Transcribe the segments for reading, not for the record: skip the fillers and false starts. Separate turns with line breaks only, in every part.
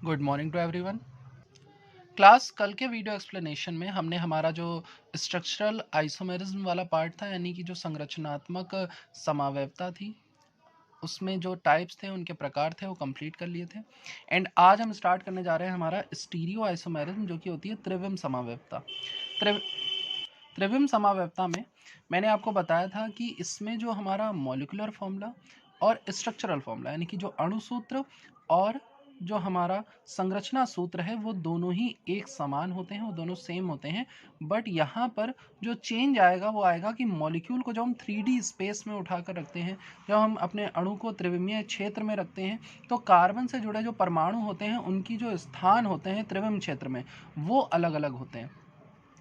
Good morning to everyone. Class कल के video explanation में हमने हमारा जो स्ट्रक्चरल आइसोमेरिज्म वाला पार्ट था, यानी कि जो संरचनात्मक समावयवता थी, उसमें जो टाइप्स थे, उनके प्रकार थे, वो कंप्लीट कर लिए थे। एंड आज हम स्टार्ट करने जा रहे हैं हमारा स्टीरियो आइसोमेरिज्म, जो कि होती है त्रिविम समावयवता। त्रिविम समावयवता में मैंने आपको बताया था कि इसमें जो हमारा मॉलिक्यूलर फॉर्मूला और स्ट्रक्चरल फॉर्मूला, यानी कि जो अणु सूत्र और जो हमारा संरचना सूत्र है, वो दोनों ही एक समान होते हैं, वो दोनों सेम होते हैं। बट यहाँ पर जो चेंज आएगा वो आएगा कि मॉलिक्यूल को जब हम 3D स्पेस में उठाकर रखते हैं, जब हम अपने अणु को त्रिविमीय क्षेत्र में रखते हैं, तो कार्बन से जुड़े जो परमाणु होते हैं, उनकी जो स्थान होते हैं त्रिविम क्षेत्र में, वो अलग अलग होते हैं,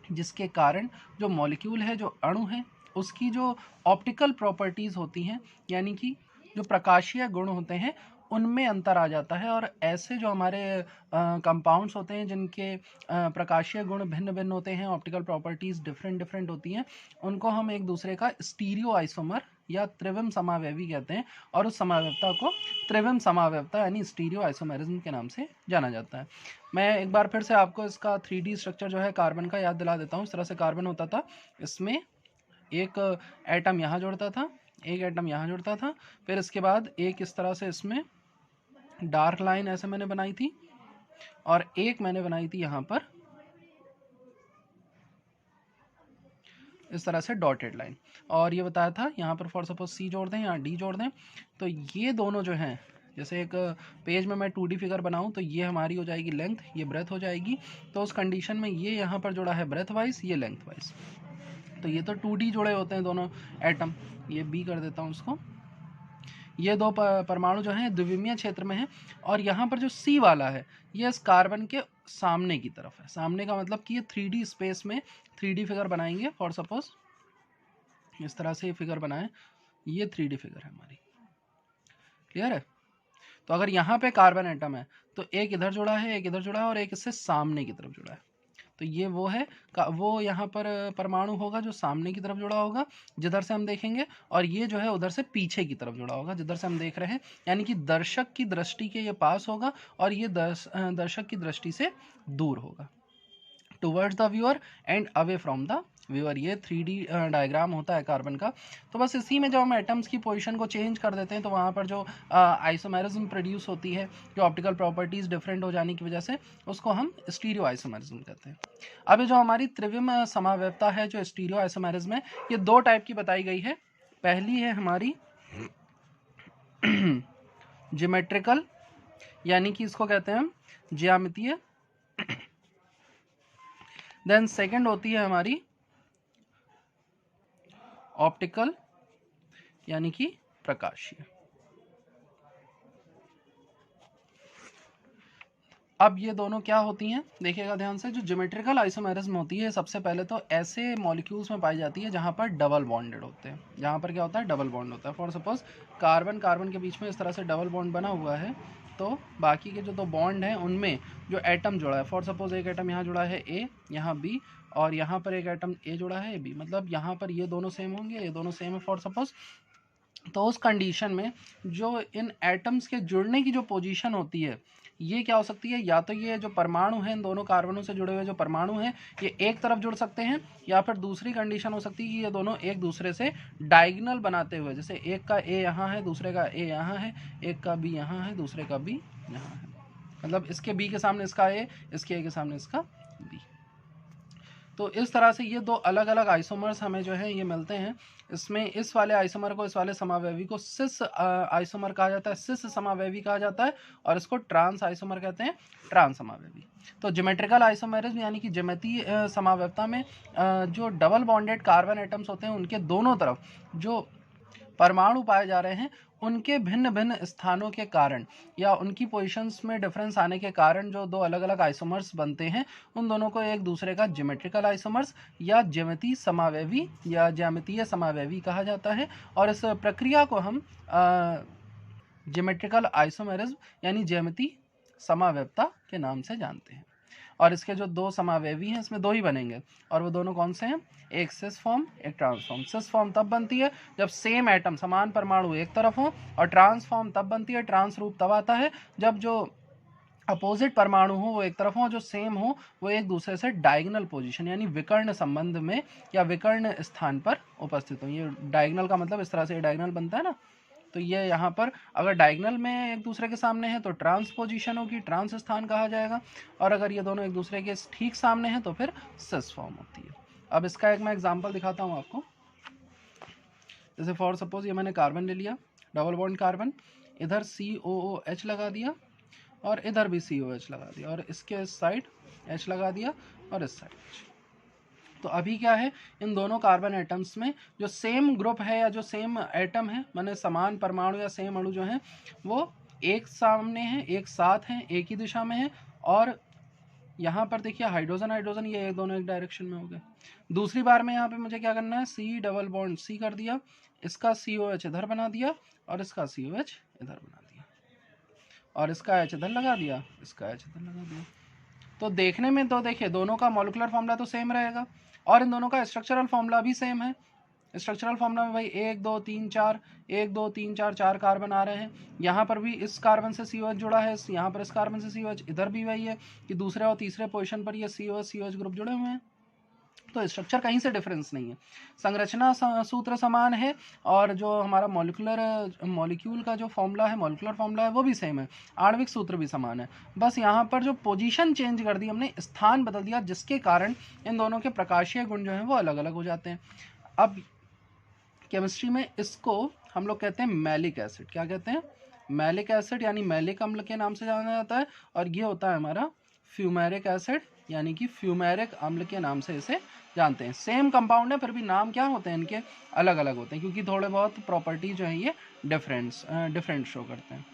जिसके कारण जो मॉलिक्यूल है, जो अणु है, उसकी जो ऑप्टिकल प्रॉपर्टीज़ होती हैं, यानी कि जो प्रकाशीय गुण होते हैं, उनमें अंतर आ जाता है। और ऐसे जो हमारे कंपाउंड्स होते हैं जिनके प्रकाशीय गुण भिन्न भिन्न होते हैं, ऑप्टिकल प्रॉपर्टीज़ डिफरेंट डिफरेंट होती हैं, उनको हम एक दूसरे का स्टीरियो आइसोमर या त्रिविम समावयवी कहते हैं। और उस समावयवता को त्रिविम समावयवता यानी स्टीरियो आइसोमेरिज्म के नाम से जाना जाता है। मैं एक बार फिर से आपको इसका 3D स्ट्रक्चर जो है कार्बन का याद दिला देता हूँ। इस तरह से कार्बन होता था, इसमें एक एटम यहाँ जुड़ता था, एक एटम यहाँ जुड़ता था, फिर इसके बाद एक इस तरह से इसमें डार्क लाइन ऐसे मैंने बनाई थी, और एक मैंने बनाई थी यहाँ पर इस तरह से डॉटेड लाइन, और ये बताया था यहाँ पर फॉर सपोज सी जोड़ दें या डी जोड़ दें, तो ये दोनों जो हैं, जैसे एक पेज में मैं 2D फिगर बनाऊं, तो ये हमारी हो जाएगी लेंथ, ये ब्रेथ हो जाएगी। तो उस कंडीशन में ये यहाँ पर जुड़ा है ब्रेथ वाइज, ये लेंथ वाइज, तो ये तो 2D जुड़े होते हैं दोनों एटम। ये बी कर देता हूँ इसको। ये दो परमाणु जो हैं द्विविमीय क्षेत्र में हैं, और यहाँ पर जो सी वाला है, ये इस कार्बन के सामने की तरफ है। सामने का मतलब कि ये 3D स्पेस में 3D फिगर बनाएंगे। फॉर सपोज इस तरह से ये फिगर बनाएं, ये 3D फिगर है हमारी, क्लियर है। तो अगर यहाँ पे कार्बन एटम है, तो एक इधर जुड़ा है, एक इधर जुड़ा है, और एक इससे सामने की तरफ जुड़ा है। तो ये वो है वो यहाँ पर परमाणु होगा जो सामने की तरफ जुड़ा होगा, जिधर से हम देखेंगे, और ये जो है उधर से पीछे की तरफ जुड़ा होगा, जिधर से हम देख रहे हैं, यानी कि दर्शक की दृष्टि के ये पास होगा, और ये दर्शक की दृष्टि से दूर होगा, towards the viewer and away from the viewer. ये 3D डायग्राम होता है कार्बन का। तो बस इसी में जब हम एटम्स की पोजीशन को चेंज कर देते हैं, तो वहाँ पर जो आइसोमेरिज्म प्रोड्यूस होती है, जो ऑप्टिकल प्रॉपर्टीज़ डिफरेंट हो जाने की वजह से, उसको हम स्टीरियो आइसोमेरिज्म कहते हैं। अब ये जो हमारी त्रिविम समावयवता है, जो स्टीरियो आइसोमेरिज्म है, ये दो टाइप की बताई गई है। पहली है हमारी ज्योमेट्रिकल, यानी कि इसको कहते हैं हम ज्यामितीय। देन सेकंड होती है हमारी ऑप्टिकल, यानी कि प्रकाशीय। अब ये दोनों क्या होती हैं, देखिएगा ध्यान से। जो ज्योमेट्रिकल आइसोमेरिज्म होती है, सबसे पहले तो ऐसे मॉलिक्यूल्स में पाई जाती है जहाँ पर डबल बॉन्डेड होते हैं। जहाँ पर क्या होता है, डबल बॉन्ड होता है। फॉर सपोज कार्बन कार्बन के बीच में इस तरह से डबल बॉन्ड बना हुआ है, तो बाकी के जो दो बॉन्ड हैं उनमें जो एटम जुड़ा है, फॉर सपोज एक एटम यहाँ जुड़ा है ए, यहाँ बी, और यहाँ पर एक एटम ए जुड़ा है बी, मतलब यहाँ पर ये दोनों सेम होंगे, ये दोनों सेम है फॉर सपोज। तो उस कंडीशन में जो इन एटम्स के जुड़ने की जो पोजीशन होती है, ये क्या हो सकती है, या तो ये जो परमाणु हैं, इन दोनों कार्बनों से जुड़े हुए जो परमाणु हैं, ये एक तरफ जुड़ सकते हैं, या फिर दूसरी कंडीशन हो सकती है कि ये दोनों एक दूसरे से डायगोनल बनाते हुए, जैसे एक का ए यहाँ है, दूसरे का ए यहाँ है, एक का बी यहाँ है, दूसरे का बी यहाँ है, मतलब इसके बी के सामने इसका ए, इसके ए के सामने इसका बी। तो इस तरह से ये दो अलग अलग आइसोमर्स हमें जो है ये मिलते हैं। इसमें इस वाले आइसोमर को, इस वाले समावयवी को सिस आइसोमर कहा जाता है, सिस समावयवी कहा जाता है, और इसको ट्रांस आइसोमर कहते हैं, ट्रांस समावयवी। तो ज्योमेट्रिकल आइसोमेरिज्म यानी कि ज्यामितीय समावयवता में जो डबल बॉन्डेड कार्बन एटम्स होते हैं, उनके दोनों तरफ जो परमाणु पाए जा रहे हैं, उनके भिन्न भिन्न स्थानों के कारण या उनकी पोजीशंस में डिफरेंस आने के कारण जो दो अलग अलग आइसोमर्स बनते हैं, उन दोनों को एक दूसरे का ज्योमेट्रिकल आइसोमर्स या ज्यामितीय समावयवी या ज्यामितीय समावयवी कहा जाता है। और इस प्रक्रिया को हम ज्योमेट्रिकल आइसोमेरिज्म यानी ज्यामितीय समावयवता के नाम से जानते हैं। और इसके जो दो समावयवी हैं, इसमें दो ही बनेंगे, और वो दोनों कौन से हैं, एक सिस फॉर्म, एक ट्रांस फॉर्म। सिस फॉर्म तब बनती है जब सेम एटम, समान परमाणु एक तरफ हो, और ट्रांस फॉर्म तब बनती है, ट्रांस रूप तब आता है जब जो अपोजिट परमाणु हो वो एक तरफ हो, जो सेम हो वो एक दूसरे से डायगोनल पोजीशन यानी विकर्ण संबंध में या विकर्ण स्थान पर उपस्थित हो। ये डायगोनल का मतलब इस तरह से डायगोनल बनता है ना, तो ये यहाँ पर अगर डायगोनल में एक दूसरे के सामने है तो ट्रांस पोजीशन होगी, ट्रांस स्थान कहा जाएगा। और अगर ये दोनों एक दूसरे के ठीक सामने हैं तो फिर सिस फॉर्म होती है। अब इसका एक मैं एग्जांपल दिखाता हूँ आपको। जैसे फॉर सपोज ये मैंने कार्बन ले लिया, डबल बॉन्ड कार्बन, इधर COOH लगा दिया और इधर भी COH लगा दिया और इसके इस साइड H लगा दिया और इस साइड H। तो अभी क्या है, इन दोनों कार्बन एटम्स में जो सेम ग्रुप है या जो सेम एटम है, माने समान परमाणु या सेम अणु जो हैं वो एक सामने हैं, एक साथ हैं, एक ही दिशा में है। और यहाँ पर देखिए हाइड्रोजन हाइड्रोजन ये दोनों एक डायरेक्शन में हो गए। दूसरी बार में यहाँ पे मुझे क्या करना है, C डबल बॉन्ड C कर दिया, इसका COH इधर बना दिया और इसका COH इधर बना दिया और इसका H इधर लगा दिया, इसका H इधर लगा दिया। तो देखने में तो देखिए दोनों का मॉलिक्यूलर फॉर्मूला तो सेम रहेगा और इन दोनों का स्ट्रक्चरल फॉर्मूला भी सेम है। स्ट्रक्चरल फॉर्मूला में भाई 1 2 3 4 1 2 3 4 4 कार्बन आ रहे हैं। यहाँ पर भी इस कार्बन से COH जुड़ा है, यहाँ पर इस कार्बन से COH, इधर भी वही है कि दूसरे और तीसरे पोजीशन पर ये COH ग्रुप जुड़े हुए हैं। तो स्ट्रक्चर कहीं से डिफरेंस नहीं है, संरचना सूत्र समान है और जो हमारा मॉलिक्यूल का जो फॉर्मूला है, मॉलिक्यूलर फॉर्मूला है वो भी सेम है, आणविक सूत्र भी समान है। बस यहाँ पर जो पोजीशन चेंज कर दी हमने, स्थान बदल दिया, जिसके कारण इन दोनों के प्रकाशीय गुण जो हैं वो अलग अलग हो जाते हैं। अब केमिस्ट्री में इसको हम लोग कहते हैं मैलिक एसिड। क्या कहते हैं? मैलिक एसिड यानी मैलिक अम्ल के नाम से जाना जाता है। और ये होता है हमारा फ्यूमेरिक एसिड यानी कि फ्यूमेरिक अम्ल के नाम से इसे जानते हैं। सेम कंपाउंड है फिर भी नाम क्या होते हैं इनके अलग अलग होते हैं, क्योंकि थोड़े बहुत प्रॉपर्टी जो है ये डिफरेंट शो करते हैं।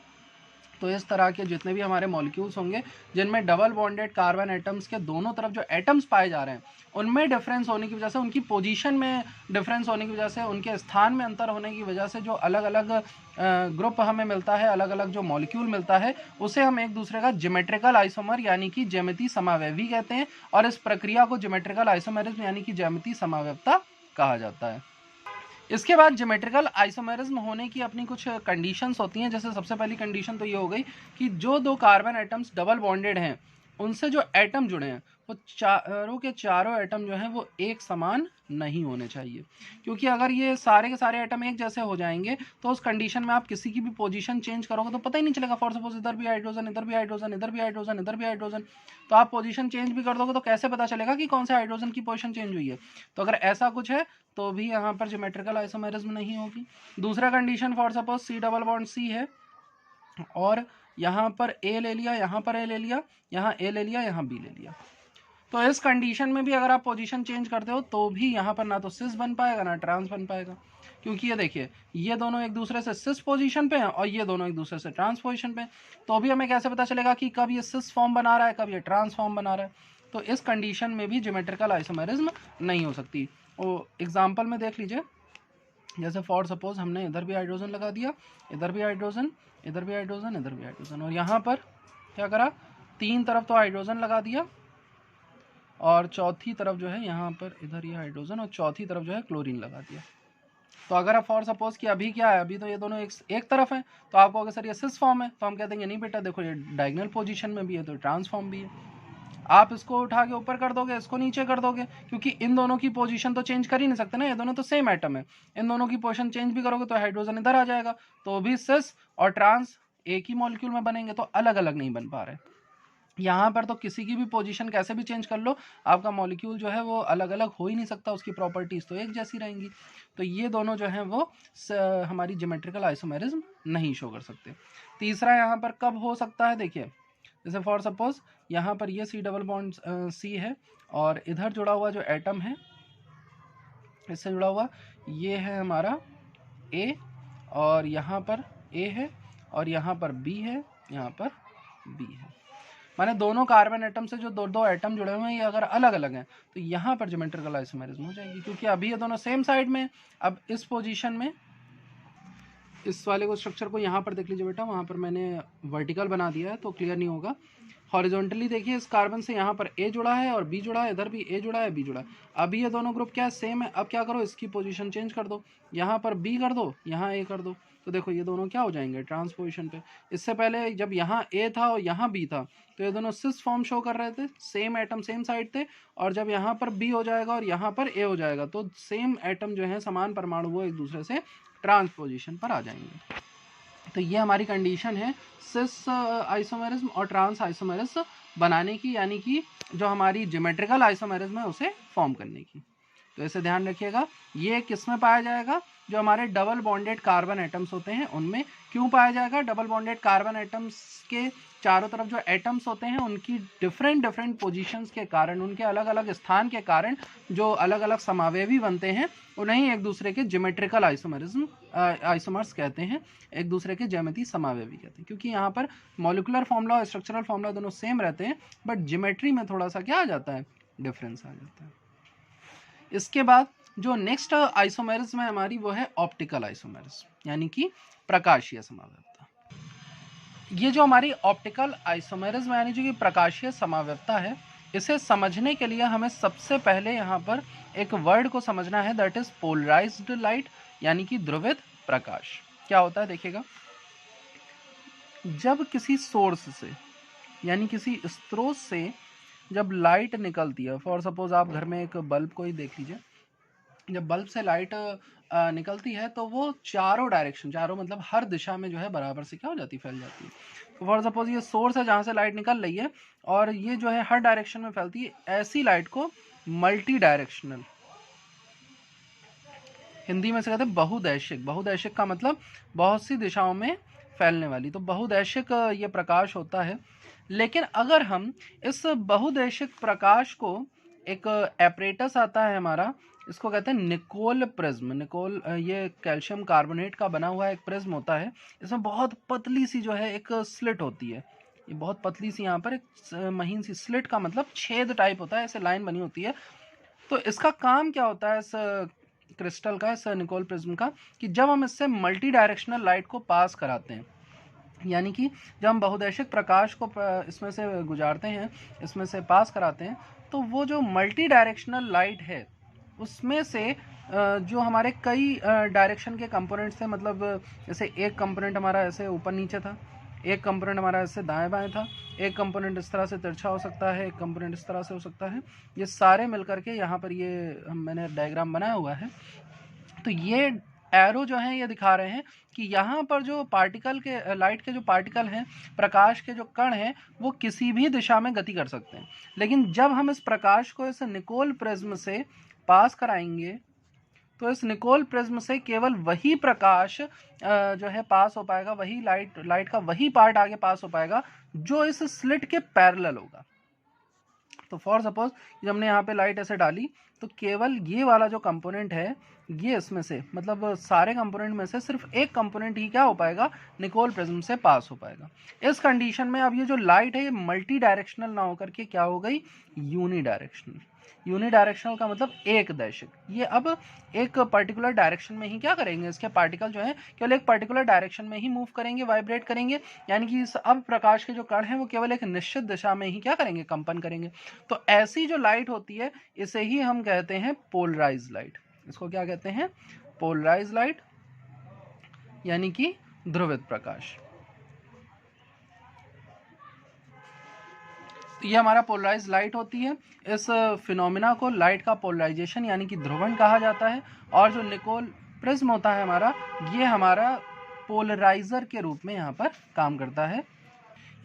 तो इस तरह के जितने भी हमारे मॉलिक्यूल्स होंगे जिनमें डबल बॉन्डेड कार्बन एटम्स के दोनों तरफ जो एटम्स पाए जा रहे हैं, उनमें डिफरेंस होने की वजह से, उनकी पोजीशन में डिफरेंस होने की वजह से, उनके स्थान में अंतर होने की वजह से जो अलग अलग ग्रुप हमें मिलता है, अलग अलग जो मॉलिक्यूल मिलता है, उसे हम एक दूसरे का ज्योमेट्रिकल आइसोमर यानी कि ज्यामितीय समावयवी कहते हैं। और इस प्रक्रिया को ज्योमेट्रिकल आइसोमेरिज्म यानी कि ज्यामितीय समावयवता कहा जाता है। इसके बाद ज्योमेट्रिकल आइसोमेरिज्म होने की अपनी कुछ कंडीशंस होती हैं। जैसे सबसे पहली कंडीशन तो ये हो गई कि जो दो कार्बन एटम्स डबल बॉन्डेड हैं उनसे जो एटम जुड़े हैं वो चारों के चारों एटम जो हैं वो एक समान नहीं होने चाहिए, क्योंकि अगर ये सारे के सारे एटम एक जैसे हो जाएंगे तो उस कंडीशन में आप किसी की भी पोजीशन चेंज करोगे तो पता ही नहीं चलेगा। फॉर सपोज इधर भी हाइड्रोजन, इधर भी हाइड्रोजन, इधर भी हाइड्रोजन, इधर भी हाइड्रोजन, तो आप पोजीशन चेंज भी कर दोगे तो कैसे पता चलेगा कि कौन से हाइड्रोजन की पोजीशन चेंज हुई है? तो अगर ऐसा कुछ है तो भी यहाँ पर ज्योमेट्रिकल आइसोमेरिज्म नहीं होगी। दूसरा condition, for suppose C double bond C है और यहाँ पर A ले लिया, यहाँ पर A ले लिया, यहाँ A ले लिया, यहाँ B ले लिया, तो इस कंडीशन में भी अगर आप पोजीशन चेंज करते हो तो भी यहाँ पर ना तो सिस बन पाएगा ना ट्रांस बन पाएगा, क्योंकि ये देखिए ये दोनों एक दूसरे से सिस पोजीशन पे हैं और ये दोनों एक दूसरे से ट्रांस पोजीशन पे हैं। तो भी हमें कैसे पता चलेगा कि कब ये सिस फॉर्म बना रहा है, कब ये ट्रांस फॉर्म बना रहा है? तो इस कंडीशन में भी ज्योमेट्रिकल आइसोमेरिज्म नहीं हो सकती। और एग्जाम्पल में देख लीजिए, जैसे फॉर सपोज हमने इधर भी हाइड्रोजन लगा दिया, इधर भी हाइड्रोजन, इधर भी हाइड्रोजन, इधर भी हाइड्रोजन, और यहाँ पर क्या करा, तीन तरफ तो हाइड्रोजन लगा दिया और चौथी तरफ जो है यहाँ पर इधर ये हाइड्रोजन और चौथी तरफ जो है क्लोरीन लगा दिया। तो अगर आप फॉर सपोज कि अभी क्या है, अभी तो ये दोनों एक तरफ है, तो आपको अगर सर ये सिस फॉर्म है तो हम कहते हैं नहीं बेटा देखो ये डायगोनल पोजीशन में भी है तो ट्रांसफॉर्म भी है। आप इसको उठा के ऊपर कर दोगे, इसको नीचे कर दोगे, क्योंकि इन दोनों की पोजीशन तो चेंज कर ही नहीं सकते ना, ये दोनों तो सेम एटम है। इन दोनों की पोजीशन चेंज भी करोगे तो हाइड्रोजन इधर आ जाएगा, तो भी सिस और ट्रांस एक ही मॉलिक्यूल में बनेंगे, तो अलग अलग नहीं बन पा रहे। यहाँ पर तो किसी की भी पोजीशन कैसे भी चेंज कर लो, आपका मॉलिक्यूल जो है वो अलग अलग हो ही नहीं सकता, उसकी प्रॉपर्टीज तो एक जैसी रहेंगी। तो ये दोनों जो हैं वो हमारी ज्योमेट्रिकल आइसोमेरिज्म नहीं शो कर सकते। तीसरा यहाँ पर कब हो सकता है, देखिए जैसे फॉर सपोज यहाँ पर ये C डबल बॉन्ड C है और इधर जुड़ा हुआ जो एटम है, इससे जुड़ा हुआ ये है हमारा A, और यहाँ पर A है और यहाँ पर B है, यहाँ पर B है, माने दोनों कार्बन एटम से जो दो एटम जुड़े हुए हैं ये अगर अलग अलग हैं तो यहाँ पर ज्योमेट्रिकल आइसोमेरिज्म हो जाएगी, क्योंकि अभी ये दोनों सेम साइड में। अब इस पोजीशन में इस वाले को स्ट्रक्चर को यहाँ पर देख लीजिए बेटा, वहाँ पर मैंने वर्टिकल बना दिया है तो क्लियर नहीं होगा। हॉरिजॉन्टली देखिए, इस कार्बन से यहाँ पर A जुड़ा है और B जुड़ा है, इधर भी A जुड़ा है, B जुड़ा है। अभी ये दोनों ग्रुप क्या है, सेम है। अब क्या करो, इसकी पोजीशन चेंज कर दो, यहाँ पर B कर दो, यहाँ A कर दो, तो देखो ये दोनों क्या हो जाएंगे ट्रांसपोजिशन पे। इससे पहले जब यहाँ ए था और यहाँ बी था तो ये दोनों सिस फॉर्म शो कर रहे थे, सेम एटम सेम साइड थे, और जब यहाँ पर बी हो जाएगा और यहाँ पर ए हो जाएगा तो सेम एटम जो है समान परमाणु वो एक दूसरे से ट्रांसपोजिशन पर आ जाएंगे। तो ये हमारी कंडीशन है सिस आइसोमेरिज्म और ट्रांस आइसोमेरिज्म बनाने की, यानी कि जो हमारी ज्योमेट्रिकल आइसोमेरिज्म है उसे फॉर्म करने की। तो इसे ध्यान रखिएगा, ये किस में पाया जाएगा, जो हमारे डबल बॉन्डेड कार्बन एटम्स होते हैं उनमें। क्यों पाया जाएगा, डबल बॉन्डेड कार्बन एटम्स के चारों तरफ जो एटम्स होते हैं उनकी डिफरेंट पोजीशंस के कारण, उनके अलग अलग स्थान के कारण जो अलग अलग समावेवी बनते हैं उन्हें एक दूसरे के ज्योमेट्रिकल आइसोमर्स कहते हैं, एक दूसरे के ज्यामितीय समावेवी कहते हैं, क्योंकि यहाँ पर मॉलिकुलर फॉर्मूला और स्ट्रक्चरल फॉर्मूला दोनों सेम रहते हैं बट ज्योमेट्री में थोड़ा सा क्या आ जाता है, डिफरेंस आ जाता है। इसके बाद जो नेक्स्ट आइसोमेरिज्म है हमारी वो है ऑप्टिकल आइसोमेरिज्म, यानी कि प्रकाशीय समावेवता। ये जो हमारी ऑप्टिकल आइसोमेरिज्म यानी जो कि प्रकाशीय समावेवता है, इसे समझने के लिए हमें सबसे पहले यहाँ पर एक वर्ड को समझना है, दैट इज पोलराइज्ड लाइट, यानी कि ध्रुवित प्रकाश। क्या होता है देखिएगा, जब किसी सोर्स से यानी किसी स्रोत से जब लाइट निकलती है, फॉर सपोज आप घर में एक बल्ब को ही देख लीजिए, जब बल्ब से लाइट निकलती है तो वो चारों डायरेक्शन, चारों मतलब हर दिशा में जो है बराबर से क्या हो जाती है, फैल जाती है। तो फॉर सपोज ये सोर्स है जहाँ से लाइट निकल रही है और ये जो है हर डायरेक्शन में फैलती है, ऐसी लाइट को मल्टी डायरेक्शनल, हिंदी में से कहते हैं बहुदैशिक। बहुदैशिक का मतलब बहुत सी दिशाओं में फैलने वाली, तो बहुदैशिक ये प्रकाश होता है। लेकिन अगर हम इस बहुदैशिक प्रकाश को, एक एपरेटस आता है हमारा, इसको कहते हैं निकोल प्रिज्म। निकोल ये कैल्शियम कार्बोनेट का बना हुआ एक प्रिज्म होता है, इसमें बहुत पतली सी जो है एक स्लिट होती है, ये बहुत पतली सी यहाँ पर एक महीन सी स्लिट का मतलब छेद टाइप होता है, ऐसे लाइन बनी होती है। तो इसका काम क्या होता है इस क्रिस्टल का, इस निकोल प्रिज्म का, कि जब हम इससे मल्टी डायरेक्शनल लाइट को पास कराते हैं, यानी कि जब हम बहुदैशिक प्रकाश को इसमें से गुजारते हैं, इसमें से पास कराते हैं, तो वो जो मल्टी डायरेक्शनल लाइट है उसमें से जो हमारे कई डायरेक्शन के कंपोनेंट्स थे, मतलब जैसे एक कंपोनेंट हमारा ऐसे ऊपर नीचे था, एक कंपोनेंट हमारा ऐसे दाएं बाएं था, एक कंपोनेंट इस तरह से तिरछा हो सकता है, एक कंपोनेंट इस तरह से हो सकता है, ये सारे मिलकर के यहाँ पर ये मैंने डायग्राम बनाया हुआ है। तो ये एरो जो है ये दिखा रहे हैं कि यहाँ पर जो पार्टिकल के, लाइट के जो पार्टिकल हैं, प्रकाश के जो कण हैं, वो किसी भी दिशा में गति कर सकते हैं। लेकिन जब हम इस प्रकाश को इस निकोल प्रिज्म से पास कराएंगे तो इस निकोल प्रिज्म से केवल वही प्रकाश जो है पास हो पाएगा, वही लाइट का वही पार्ट आगे पास हो पाएगा जो इस स्लिट के पैरेलल होगा। तो फॉर सपोज जब हमने यहाँ पे लाइट ऐसे डाली तो केवल ये वाला जो कंपोनेंट है, ये इसमें से, मतलब सारे कंपोनेंट में से सिर्फ एक कंपोनेंट ही क्या हो पाएगा, निकोल प्रिज्म से पास हो पाएगा। इस कंडीशन में अब ये जो लाइट है ये मल्टी डायरेक्शनल ना होकर के क्या हो गई, यूनी डायरेक्शनल। यूनी डायरेक्शनल का मतलब एक दैशिक, ये अब एक पर्टिकुलर डायरेक्शन में ही क्या करेंगे, इसके पार्टिकल जो है केवल एक पर्टिकुलर डायरेक्शन में ही मूव करेंगे, वाइब्रेट करेंगे, यानी कि अब प्रकाश के जो कण हैं वो केवल एक निश्चित दिशा में ही क्या करेंगे, कंपन करेंगे। तो ऐसी जो लाइट होती है इसे ही हम कहते हैं पोलराइज लाइट। इसको क्या कहते हैं, पोलराइज लाइट, यानी कि ध्रुवित प्रकाश। ये हमारा पोलराइज लाइट होती है। इस फिनोमिना को लाइट का पोलराइजेशन यानी कि ध्रुवण कहा जाता है। और जो निकोल प्रिज्म होता है हमारा, ये हमारा पोलराइजर के रूप में यहाँ पर काम करता है,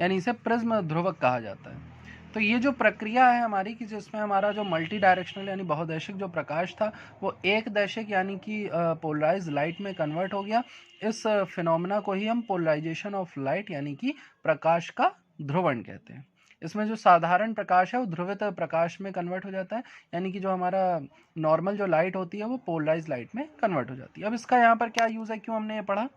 यानी इसे प्रिज्म ध्रुवक कहा जाता है। तो ये जो प्रक्रिया है हमारी कि जिसमें हमारा जो मल्टी डायरेक्शनल यानी बहुदैशिक जो प्रकाश था वो एक दैशिक यानी कि पोलराइज लाइट में कन्वर्ट हो गया। इस फिनोमिना को ही हम पोलराइजेशन ऑफ लाइट यानी कि प्रकाश का ध्रुवण कहते हैं। इसमें जो साधारण प्रकाश है वो ध्रुवित प्रकाश में कन्वर्ट हो जाता है, यानी कि जो हमारा नॉर्मल जो लाइट होती है वो पोलराइज लाइट में कन्वर्ट हो जाती है। अब इसका यहाँ पर क्या यूज़ है, क्यों हमने ये पढ़ा,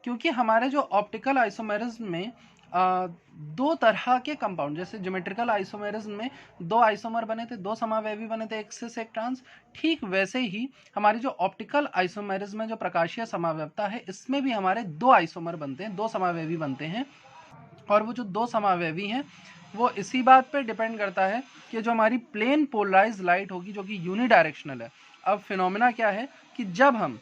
क्योंकि हमारे जो ऑप्टिकल आइसोमेरिज्म में दो तरह के कंपाउंड, जैसे ज्योमेट्रिकल आइसोमेरिज्म में दो आइसोमर बने थे, दो समावेवी बने थे, एक सिस एक ट्रांस, ठीक वैसे ही हमारी जो ऑप्टिकल आइसोमेरिज्म में जो प्रकाशीय समावेवता है इसमें भी हमारे दो आइसोमर बनते हैं, दो समावेवी बनते हैं। और वो जो दो समावेवी हैं वो इसी बात पे डिपेंड करता है कि जो हमारी प्लेन पोलराइज लाइट होगी जो कि यूनी डायरेक्शनल है। अब फिनोमिना क्या है कि जब हम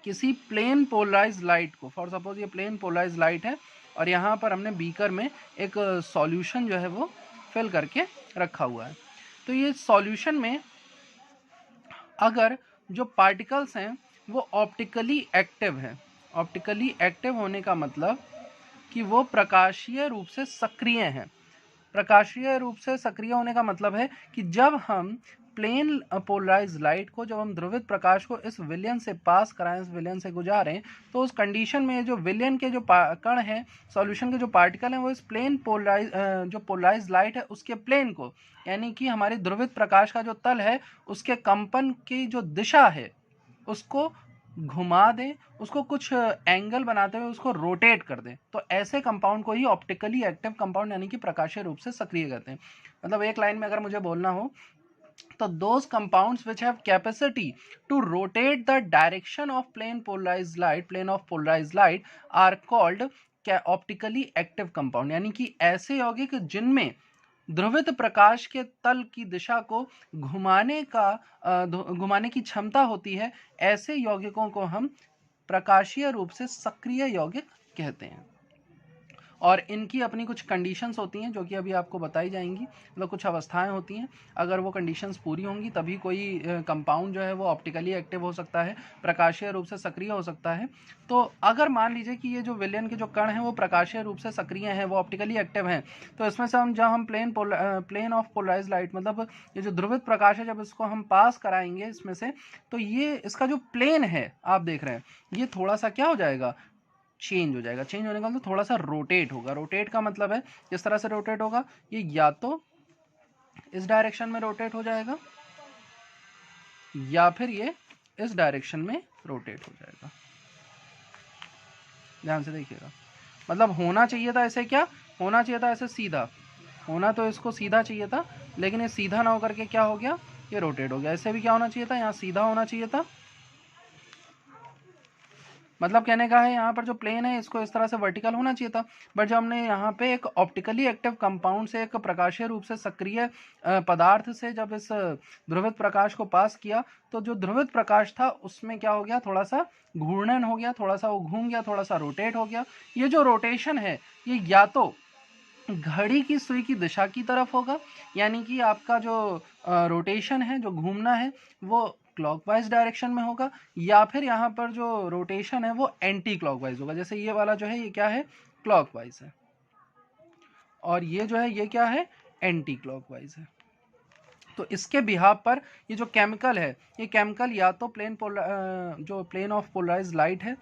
किसी प्लेन पोलराइज लाइट को, फॉर सपोज ये प्लेन पोलराइज लाइट है और यहाँ पर हमने बीकर में एक सॉल्यूशन जो है वो फिल करके रखा हुआ है। तो ये सॉल्यूशन में अगर जो पार्टिकल्स हैं वो ऑप्टिकली एक्टिव है, ऑप्टिकली एक्टिव होने का मतलब कि वो प्रकाशीय रूप से सक्रिय हैं। प्रकाशीय रूप से सक्रिय होने का मतलब है कि जब हम प्लेन पोलराइज लाइट को, जब हम ध्रुवित प्रकाश को इस विलयन से पास कराएं, इस विलयन से गुजारें, तो उस कंडीशन में जो विलयन के जो कण हैं, सॉल्यूशन के जो पार्टिकल हैं, वो इस प्लेन पोलराइज जो पोलराइज लाइट है उसके प्लेन को, यानी कि हमारी ध्रुवित प्रकाश का जो तल है उसके कंपन की जो दिशा है उसको घुमा दें, उसको कुछ एंगल बनाते हुए उसको रोटेट कर दें। तो ऐसे कंपाउंड को ही ऑप्टिकली एक्टिव कंपाउंड यानी कि प्रकाशीय रूप से सक्रिय कहते हैं। मतलब एक लाइन में अगर मुझे बोलना हो तो those compounds which have capacity to rotate the direction of plane of polarised light are called optically active compound, यानी कि ऐसे यौगिक जिनमें ध्रुवित प्रकाश के तल की दिशा को घुमाने की क्षमता होती है, ऐसे यौगिकों को हम प्रकाशीय रूप से सक्रिय यौगिक कहते हैं। और इनकी अपनी कुछ कंडीशंस होती हैं जो कि अभी आपको बताई जाएंगी, मतलब कुछ अवस्थाएं होती हैं, अगर वो कंडीशंस पूरी होंगी तभी कोई कंपाउंड जो है वो ऑप्टिकली एक्टिव हो सकता है, प्रकाशीय रूप से सक्रिय हो सकता है। तो अगर मान लीजिए कि ये जो विलयन के जो कण हैं वो प्रकाशीय रूप से सक्रिय हैं, वो ऑप्टिकली एक्टिव हैं, तो इसमें से हम प्लेन ऑफ पोलराइज्ड लाइट, मतलब ये जो ध्रुवित प्रकाश है, जब इसको हम पास कराएंगे इसमें से, तो ये इसका जो प्लेन है आप देख रहे हैं ये थोड़ा सा क्या हो जाएगा, चेंज हो जाएगा। चेंज होने का मतलब थोड़ा सा रोटेट होगा। रोटेट का मतलब है किस तरह से रोटेट होगा, ये या तो इस डायरेक्शन में रोटेट हो जाएगा या फिर ये इस डायरेक्शन में रोटेट हो जाएगा। ध्यान से देखिएगा, मतलब होना चाहिए था ऐसे, क्या होना चाहिए था, ऐसे सीधा होना, तो इसको सीधा चाहिए था, लेकिन ये सीधा ना होकर के क्या हो गया, ये रोटेट हो गया। ऐसे भी क्या होना चाहिए था, यहाँ सीधा होना चाहिए था, मतलब कहने का है यहाँ पर जो प्लेन है इसको इस तरह से वर्टिकल होना चाहिए था, बट जब हमने यहाँ पे एक ऑप्टिकली एक्टिव कंपाउंड से, एक प्रकाशीय रूप से सक्रिय पदार्थ से जब इस ध्रुवित प्रकाश को पास किया, तो जो ध्रुवित प्रकाश था उसमें क्या हो गया, थोड़ा सा घूर्णन हो गया, थोड़ा सा वो घूम गया, थोड़ा सा रोटेट हो गया। ये जो रोटेशन है ये या तो घड़ी की सुई की दिशा की तरफ होगा, यानी कि आपका जो रोटेशन है, जो घूमना है, वो क्लॉकवाइज डायरेक्शन में होगा, या फिर यहाँ पर जो रोटेशन है वो एंटी क्लॉकवाइज होगा। जैसे ये वाला जो है ये क्या है, क्लॉकवाइज है, और ये जो है ये क्या है, एंटी क्लॉकवाइज है। तो इसके बिहाफ पर ये जो केमिकल है, ये केमिकल या तो जो प्लेन ऑफ पोलराइज्ड लाइट है,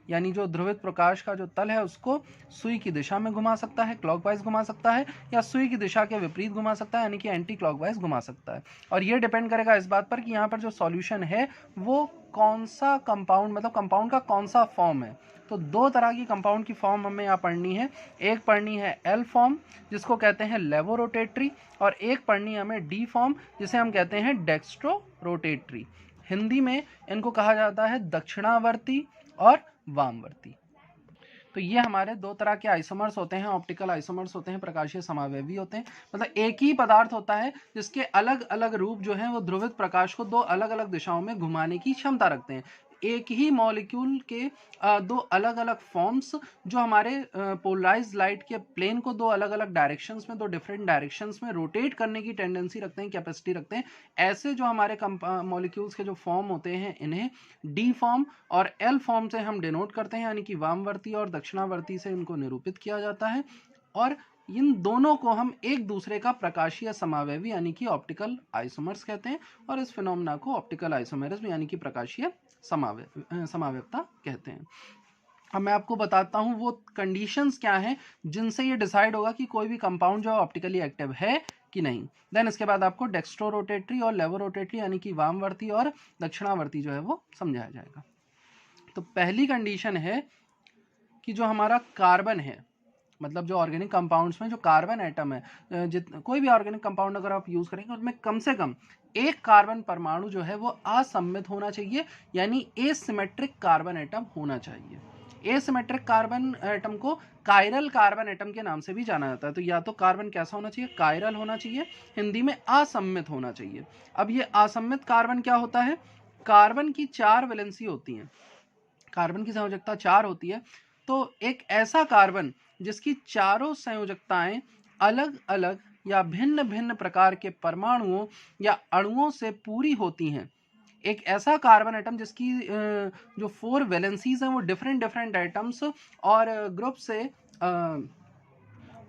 यानी जो ध्रुवित प्रकाश का जो तल है उसको सुई की दिशा में घुमा सकता है, क्लॉकवाइज घुमा सकता है, या सुई की दिशा के विपरीत घुमा सकता है, यानी कि एंटी क्लॉकवाइज घुमा सकता है। और ये डिपेंड करेगा इस बात पर कि यहाँ पर जो सॉल्यूशन है वो कौन सा कंपाउंड, मतलब कंपाउंड का कौन सा फॉर्म है। तो दो तरह की कंपाउंड की फॉर्म हमें यहाँ पढ़नी है, एक पढ़नी है एल फॉर्म जिसको कहते हैं लेवोरोटेटरी, और एक पढ़नी है हमें डी फॉर्म जिसे हम कहते हैं डेक्स्ट्रो रोटेटरी। हिंदी में इनको कहा जाता है दक्षिणावर्ती और वामवर्ती। तो ये हमारे दो तरह के आइसोमर्स होते हैं, ऑप्टिकल आइसोमर्स होते हैं, प्रकाशीय समावयवी होते हैं। मतलब एक ही पदार्थ होता है जिसके अलग अलग रूप जो हैं वो ध्रुवित प्रकाश को दो अलग अलग दिशाओं में घुमाने की क्षमता रखते हैं। एक ही मॉलिक्यूल के दो अलग अलग फॉर्म्स जो हमारे पोलराइज्ड लाइट के प्लेन को दो अलग अलग डायरेक्शंस में, दो डिफरेंट डायरेक्शंस में रोटेट करने की टेंडेंसी रखते हैं, कैपेसिटी रखते हैं। ऐसे जो हमारे मॉलिक्यूल्स के जो फॉर्म होते हैं इन्हें डी फॉर्म और एल फॉर्म से हम डिनोट करते हैं, यानी कि वामवर्ती और दक्षिणावर्ती से इनको निरूपित किया जाता है। और इन दोनों को हम एक दूसरे का प्रकाशीय समावयवी यानी कि ऑप्टिकल आइसोमर्स कहते हैं, और इस फिनोमेना को ऑप्टिकल आइसोमेरिज्म यानी कि प्रकाशीय समावयवता कहते हैं। अब मैं आपको बताता हूँ वो कंडीशंस क्या हैं जिनसे ये डिसाइड होगा कि कोई भी कंपाउंड जो ऑप्टिकली एक्टिव है कि नहीं। देन इसके बाद आपको डेक्स्ट्रो रोटेटरी और लेवो रोटेटरी यानी कि वामवर्ती और दक्षिणावर्ती जो है वो समझाया जाएगा। तो पहली कंडीशन है कि जो हमारा कार्बन है, मतलब जो ऑर्गेनिक कंपाउंड्स में जो कार्बन एटम है, कोई भी ऑर्गेनिक कंपाउंड अगर आप यूज करेंगे उसमें कम से कम एक कार्बन परमाणु जो है वो असम्मित होना चाहिए, यानी एसिमेट्रिक कार्बन एटम होना चाहिए। एसिमेट्रिक कार्बन एटम को कायरल कार्बन एटम के नाम से भी जाना जाता है। तो या तो कार्बन कैसा होना चाहिए, कायरल होना चाहिए, हिंदी में असम्मित होना चाहिए। अब ये असम्मित कार्बन क्या होता है, कार्बन की 4 वैलेंसी होती हैं, कार्बन की संयोजकता 4 होती है, तो एक ऐसा कार्बन जिसकी चारों संयोजकताएं अलग अलग या भिन्न भिन्न प्रकार के परमाणुओं या अणुओं से पूरी होती हैं, एक ऐसा कार्बन एटम जिसकी जो 4 वैलेंसीज हैं वो डिफरेंट डिफरेंट एटम्स और ग्रुप से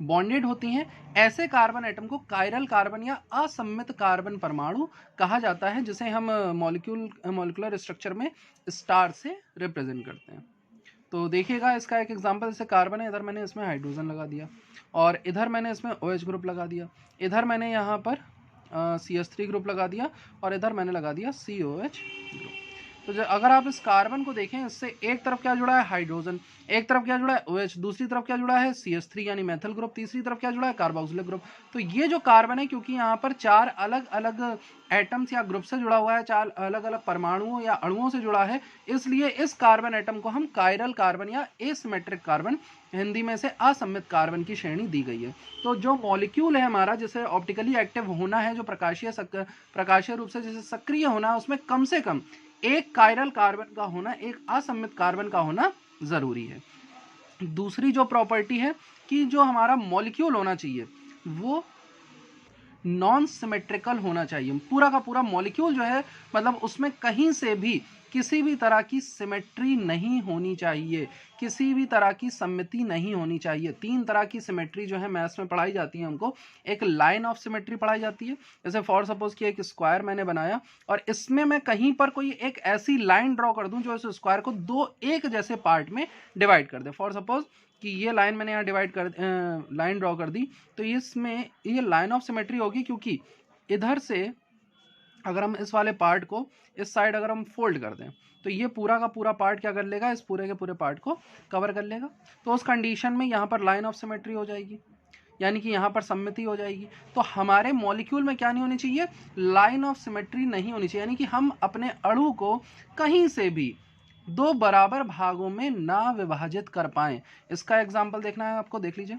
बॉन्डेड होती हैं, ऐसे कार्बन एटम को कायरल कार्बन या असम्मित कार्बन परमाणु कहा जाता है, जिसे हम मॉलिक्यूलर स्ट्रक्चर में स्टार से रिप्रेजेंट करते हैं। तो देखिएगा इसका एक एग्जांपल, जैसे कार्बन है, इधर मैंने इसमें हाइड्रोजन लगा दिया और इधर मैंने इसमें OH ग्रुप लगा दिया, इधर मैंने यहाँ पर CH3 ग्रुप लगा दिया और इधर मैंने लगा दिया COH ग्रुप। तो अगर आप इस कार्बन को देखें, इससे एक तरफ क्या जुड़ा है हाइड्रोजन, एक तरफ क्या जुड़ा है OH, दूसरी तरफ क्या जुड़ा है CH3 यानी मेथल ग्रुप, तीसरी तरफ क्या जुड़ा है कार्बोक्सिलिक ग्रुप। तो ये जो कार्बन है, क्योंकि यहाँ पर 4 अलग अलग एटम्स या ग्रुप से जुड़ा हुआ है, 4 अलग अलग परमाणुओं या अणुओं से जुड़ा है, इसलिए इस कार्बन एटम को हम कायरल कार्बन या एसिमेट्रिक कार्बन, हिंदी में से असम्मित कार्बन की श्रेणी दी गई है। तो जो मॉलिक्यूल है हमारा, जिसे ऑप्टिकली एक्टिव होना है, जो प्रकाशीय रूप से जिसे सक्रिय होना है, उसमें कम से कम एक कायरल कार्बन का होना, एक असम्मित कार्बन का होना जरूरी है। दूसरी जो प्रॉपर्टी है कि जो हमारा मॉलिक्यूल होना चाहिए वो नॉन सिमेट्रिकल होना चाहिए। पूरा का पूरा मॉलिक्यूल जो है, मतलब उसमें कहीं से भी किसी भी तरह की सिमेट्री नहीं होनी चाहिए, किसी भी तरह की सममिति नहीं होनी चाहिए। 3 तरह की सिमेट्री जो है मैथ्स में पढ़ाई जाती है हमको। एक लाइन ऑफ सिमेट्री पढ़ाई जाती है, जैसे फॉर सपोज कि एक स्क्वायर मैंने बनाया और इसमें मैं कहीं पर कोई एक ऐसी लाइन ड्रॉ कर दूं जो इस स्क्वायर को 2 एक जैसे पार्ट में डिवाइड कर दे। फॉर सपोज कि ये लाइन मैंने यहाँ लाइन ड्रॉ कर दी, तो इसमें ये लाइन ऑफ सिमेट्री होगी, क्योंकि इधर से अगर हम इस वाले पार्ट को इस साइड अगर हम फोल्ड कर दें तो ये पूरा का पूरा पार्ट क्या कर लेगा, इस पूरे के पूरे पार्ट को कवर कर लेगा। तो उस कंडीशन में यहाँ पर लाइन ऑफ सिमेट्री हो जाएगी, यानी कि यहाँ पर सममिति हो जाएगी। तो हमारे मॉलिक्यूल में क्या नहीं होनी चाहिए, लाइन ऑफ सिमेट्री नहीं होनी चाहिए, यानी कि हम अपने अणु को कहीं से भी 2 बराबर भागों में ना विभाजित कर पाए। इसका एग्जाम्पल देखना है आपको, देख लीजिए।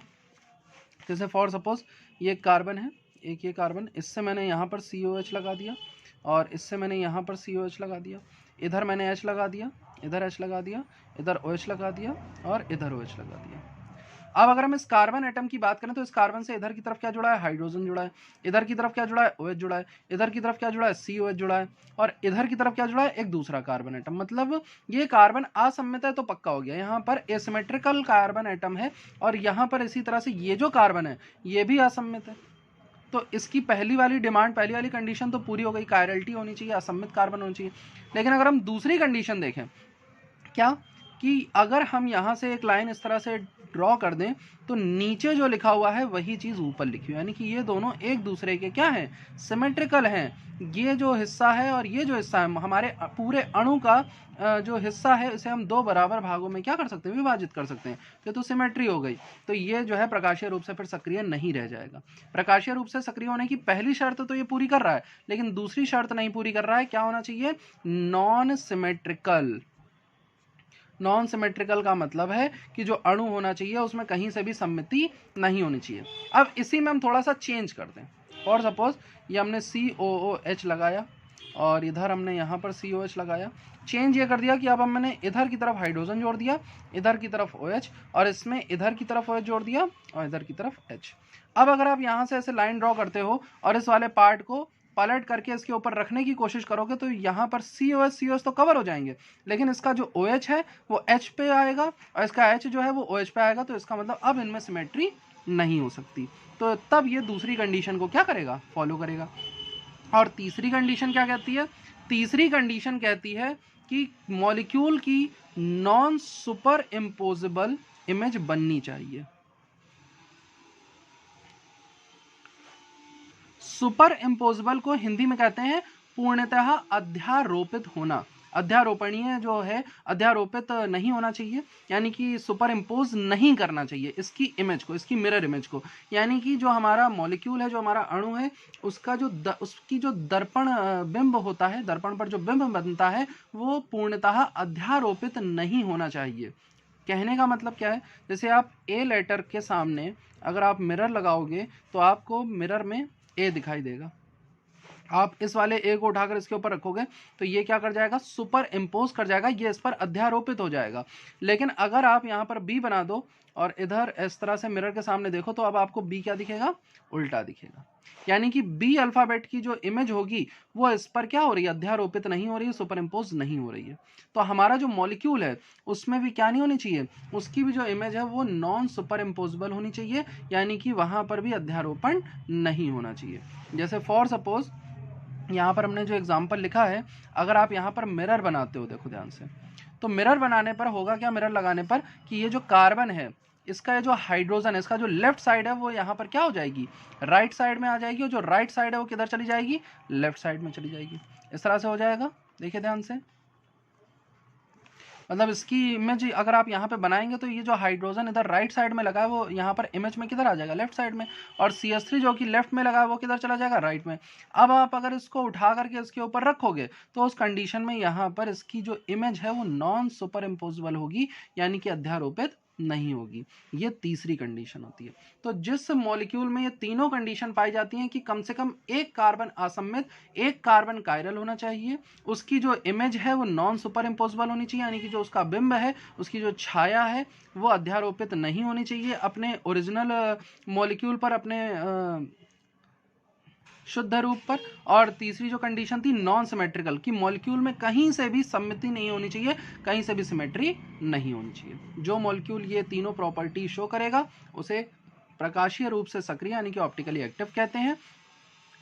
जैसे फॉर सपोज ये कार्बन है, एक ये कार्बन, इससे मैंने यहाँ पर COH लगा दिया और इससे मैंने यहाँ पर COH लगा दिया, इधर मैंने H लगा दिया, इधर H लगा दिया, इधर OH लगा दिया और इधर OH लगा दिया। अब अगर हम इस कार्बन एटम की बात करें तो इस कार्बन से इधर की तरफ क्या जुड़ा है, हाइड्रोजन जुड़ा है, इधर की तरफ क्या जुड़ा है, OH जुड़ा है, इधर की तरफ क्या जुड़ा है, COH जुड़ा है और इधर की तरफ क्या जुड़ा है, एक दूसरा कार्बन एटम। मतलब ये कार्बन असम्मित है तो पक्का हो गया, यहाँ पर एसिमेट्रिकल कार्बन एटम है और यहाँ पर इसी तरह से ये जो कार्बन है ये भी असम्मित है। तो इसकी पहली वाली डिमांड, पहली वाली कंडीशन तो पूरी हो गई, कायरलिटी होनी चाहिए, असम्मित कार्बन होनी चाहिए। लेकिन अगर हम दूसरी कंडीशन देखें, क्या कि अगर हम यहाँ से एक लाइन इस तरह से ड्रॉ कर दें तो नीचे जो लिखा हुआ है वही चीज़ ऊपर लिखी हुई, यानी कि ये दोनों एक दूसरे के क्या हैं, सिमेट्रिकल हैं। ये जो हिस्सा है और ये जो हिस्सा है, हमारे पूरे अणु का जो हिस्सा है, इसे हम 2 बराबर भागों में क्या कर सकते हैं, विभाजित कर सकते हैं। तो सिमेट्री हो गई, तो ये जो है प्रकाशीय रूप से फिर सक्रिय नहीं रह जाएगा। प्रकाशीय रूप से सक्रिय होने की पहली शर्त तो ये पूरी कर रहा है, लेकिन दूसरी शर्त नहीं पूरी कर रहा है। क्या होना चाहिए, नॉन सिमेट्रिकल। नॉन सिमेट्रिकल का मतलब है कि जो अणु होना चाहिए उसमें कहीं से भी सममिति नहीं होनी चाहिए। अब इसी में हम थोड़ा सा चेंज करते हैं। फॉर सपोज ये हमने COOH लगाया और इधर हमने यहाँ पर COH लगाया। चेंज ये कर दिया कि अब हमने इधर की तरफ हाइड्रोजन जोड़ दिया, इधर की तरफ OH और इसमें इधर की तरफ OH जोड़ दिया और इधर की तरफ H। अब अगर आप यहाँ से ऐसे लाइन ड्रॉ करते हो और इस वाले पार्ट को पलट करके इसके ऊपर रखने की कोशिश करोगे तो यहाँ पर COH तो कवर हो जाएंगे, लेकिन इसका जो OH है वो H पे आएगा और इसका H जो है वो OH पे आएगा। तो इसका मतलब अब इनमें सिमेट्री नहीं हो सकती। तो तब ये दूसरी कंडीशन को क्या करेगा, फॉलो करेगा। और तीसरी कंडीशन क्या कहती है, तीसरी कंडीशन कहती है कि मॉलिक्यूल की नॉन सुपर इम्पोजेबल इमेज बननी चाहिए। सुपर इम्पोजेबल को हिंदी में कहते हैं पूर्णतः अध्यारोपित होना। अध्यारोपणीय जो है, अध्यारोपित नहीं होना चाहिए, यानी कि सुपर इम्पोज नहीं करना चाहिए इसकी इमेज को, इसकी मिरर इमेज को। यानी कि जो हमारा मॉलिक्यूल है, जो हमारा अणु है, उसका जो उसकी जो दर्पण बिंब होता है, दर्पण पर जो बिंब बनता है, वो पूर्णतः अध्यारोपित नहीं होना चाहिए। कहने का मतलब क्या है, जैसे आप ए लेटर के सामने अगर आप मिरर लगाओगे तो आपको मिरर में ए दिखाई देगा। आप इस वाले ए को उठाकर इसके ऊपर रखोगे तो ये क्या कर जाएगा, सुपर इम्पोज कर जाएगा, ये इस पर अध्यारोपित हो जाएगा। लेकिन अगर आप यहाँ पर बी बना दो और इधर इस तरह से मिरर के सामने देखो तो अब आपको बी क्या दिखेगा, उल्टा दिखेगा। यानी कि बी अल्फाबेट की जो इमेज होगी वो इस पर क्या हो रही है, अध्यारोपित नहीं हो रही है, सुपर इम्पोज नहीं हो रही है। तो हमारा जो मॉलिक्यूल है उसमें भी क्या नहीं होनी चाहिए, उसकी भी जो इमेज है वो नॉन सुपर इम्पोजेबल होनी चाहिए, यानी कि वहां पर भी अध्यारोपण नहीं होना चाहिए। जैसे फॉर सपोज यहाँ पर हमने जो एग्जाम्पल लिखा है, अगर आप यहाँ पर मिरर बनाते हो, देखो ध्यान से, तो मिरर बनाने पर होगा क्या, मिरर लगाने पर कि ये जो कार्बन है इसका ये जो हाइड्रोजन है इसका जो लेफ्ट साइड है वो यहाँ पर क्या हो जाएगी, राइट साइड में आ जाएगी, और जो राइट साइड है वो किधर चली जाएगी, लेफ्ट साइड में चली जाएगी। इस तरह से हो जाएगा, देखिए ध्यान से, मतलब इसकी इमेज अगर आप यहाँ पे बनाएंगे तो ये जो हाइड्रोजन इधर राइट साइड में लगा है वो यहाँ पर इमेज में किधर आ जाएगा, लेफ्ट साइड में, और CH3 जो कि लेफ्ट में लगा है वो किधर चला जाएगा, राइट में। अब आप अगर इसको उठा करके इसके ऊपर रखोगे तो उस कंडीशन में यहाँ पर इसकी जो इमेज है वो नॉन सुपर इम्पोजेबल होगी, यानी कि अध्यारोपित नहीं होगी। ये तीसरी कंडीशन होती है। तो जिस मॉलिक्यूल में ये तीनों कंडीशन पाई जाती हैं कि कम से कम एक कार्बन असम्मित, एक कार्बन कायरल होना चाहिए, उसकी जो इमेज है वो नॉन सुपर इम्पोजेबल होनी चाहिए, यानी कि जो उसका बिंब है, उसकी जो छाया है वो अध्यारोपित नहीं होनी चाहिए अपने ओरिजिनल मॉलिक्यूल पर, अपने शुद्ध रूप पर। और तीसरी जो कंडीशन थी नॉन सिमेट्रिकल, कि मॉलिक्यूल में कहीं से भी सममिति नहीं होनी चाहिए, कहीं से भी सिमेट्री नहीं होनी चाहिए। जो मॉलिक्यूल ये तीनों प्रॉपर्टी शो करेगा उसे प्रकाशीय रूप से सक्रिय यानी कि ऑप्टिकली एक्टिव कहते हैं।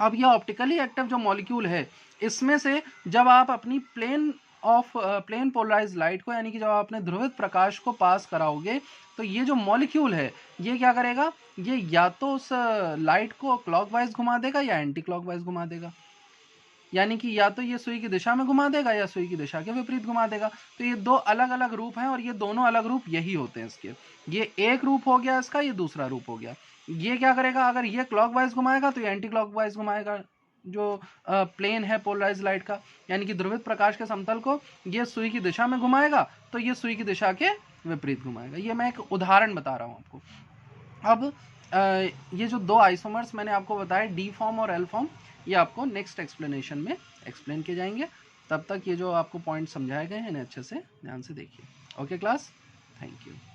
अब यह ऑप्टिकली एक्टिव जो मॉलिक्यूल है इसमें से जब आप अपनी प्लेन पोलराइज लाइट को, यानी कि जब आप अपने ध्रुवित प्रकाश को पास कराओगे तो ये जो मॉलिक्यूल है ये क्या करेगा, ये या तो उस लाइट को क्लॉकवाइज घुमा देगा या एंटी क्लॉकवाइज घुमा देगा, यानी कि या तो ये सुई की दिशा में घुमा देगा या सुई की दिशा के विपरीत घुमा देगा। तो ये दो अलग अलग रूप हैं और ये दोनों अलग रूप यही होते हैं इसके। ये एक रूप हो गया इसका, ये दूसरा रूप हो गया। ये क्या करेगा, अगर ये क्लॉकवाइज घुमाएगा तो ये एंटी क्लॉकवाइज घुमाएगा जो प्लेन है पोलराइज लाइट का, यानी कि ध्रुवित प्रकाश के समतल को ये सुई की दिशा में घुमाएगा तो ये सुई की दिशा के विपरीत घुमाएगा। ये मैं एक उदाहरण बता रहा हूँ आपको। अब ये जो दो आइसोमर्स मैंने आपको बताया, डी फॉर्म और एल फॉर्म, ये आपको नेक्स्ट एक्सप्लेनेशन में एक्सप्लेन किए जाएंगे। तब तक ये जो आपको पॉइंट समझाए गए हैं इन्हें अच्छे से ध्यान से देखिए। Okay class, thank you.